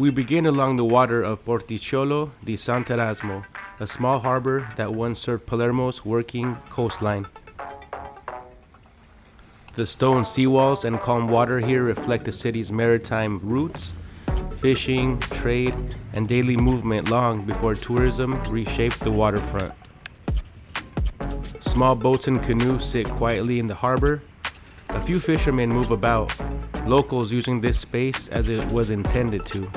We begin along the water of Porticciolo di Sant'Erasmo, a small harbor that once served Palermo's working coastline. The stone seawalls and calm water here reflect the city's maritime roots, fishing, trade, and daily movement long before tourism reshaped the waterfront. Small boats and canoes sit quietly in the harbor. A few fishermen move about, locals using this space as it was intended to.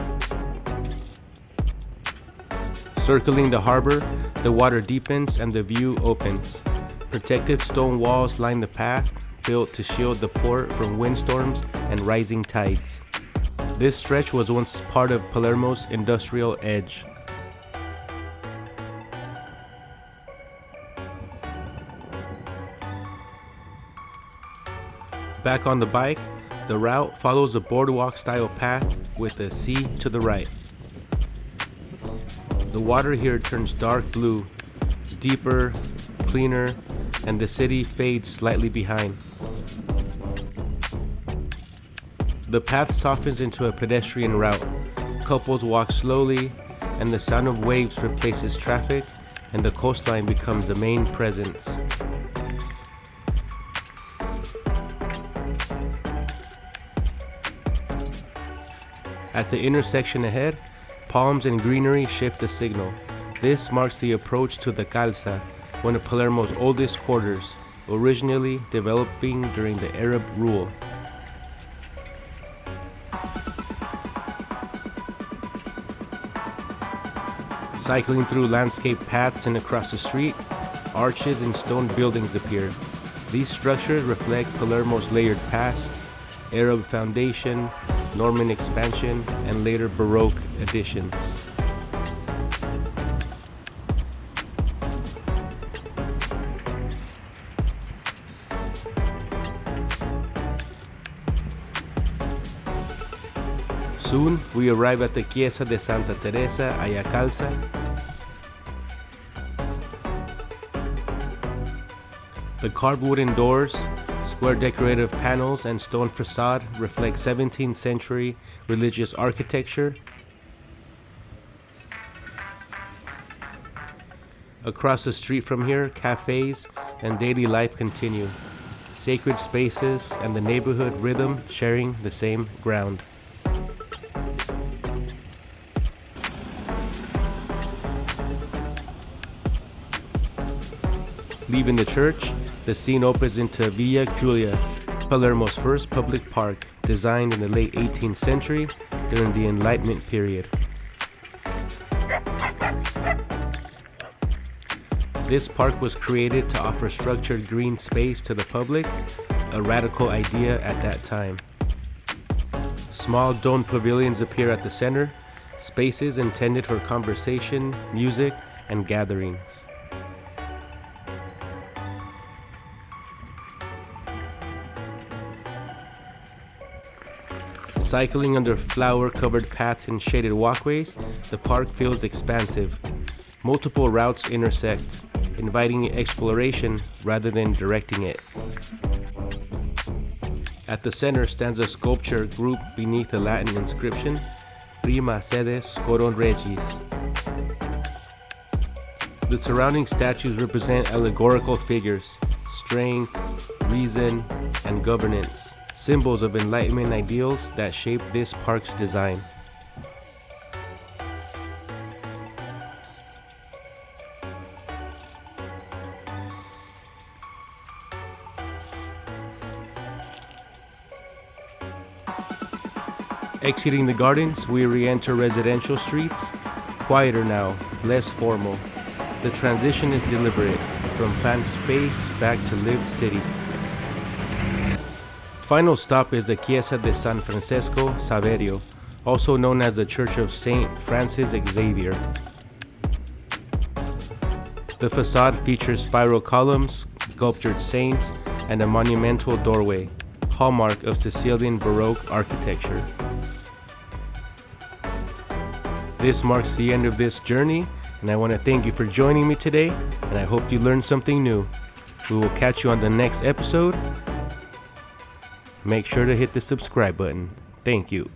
Circling the harbor, the water deepens and the view opens. Protective stone walls line the path, built to shield the port from windstorms and rising tides. This stretch was once part of Palermo's industrial edge. Back on the bike, the route follows a boardwalk-style path with a sea to the right. The water here turns dark blue, deeper, cleaner, and the city fades slightly behind. The path softens into a pedestrian route. Couples walk slowly, and the sound of waves replaces traffic, and the coastline becomes the main presence. At the intersection ahead, palms and greenery shift the signal. This marks the approach to the Kalsa, one of Palermo's oldest quarters, originally developing during the Arab rule. Cycling through landscape paths and across the street, arches and stone buildings appear. These structures reflect Palermo's layered past, Arab foundation, Norman expansion, and later Baroque additions. Soon, we arrive at the Chiesa di Santa Teresa, Kalsa. The carved wooden doors, square decorative panels, and stone facade reflect 17th century religious architecture. Across the street from here, cafes and daily life continue. Sacred spaces and the neighborhood rhythm sharing the same ground. Leaving the church, the scene opens into Villa Giulia, Palermo's first public park, designed in the late 18th century during the Enlightenment period. This park was created to offer structured green space to the public, a radical idea at that time. Small domed pavilions appear at the center, spaces intended for conversation, music, and gatherings. Cycling under flower-covered paths and shaded walkways, the park feels expansive. Multiple routes intersect, inviting exploration rather than directing it. At the center stands a sculpture grouped beneath a Latin inscription, Prima sedes coron regis. The surrounding statues represent allegorical figures, strength, reason, and governance. Symbols of Enlightenment ideals that shape this park's design. Exiting the gardens, we re-enter residential streets, quieter now, less formal. The transition is deliberate, from planned space back to lived city. Final stop is the Chiesa di San Francesco, Saverio, also known as the Church of St. Francis Xavier. The facade features spiral columns, sculptured saints, and a monumental doorway, hallmark of Sicilian Baroque architecture. This marks the end of this journey, and I want to thank you for joining me today, and I hope you learned something new. We will catch you on the next episode. Make sure to hit the subscribe button. Thank you.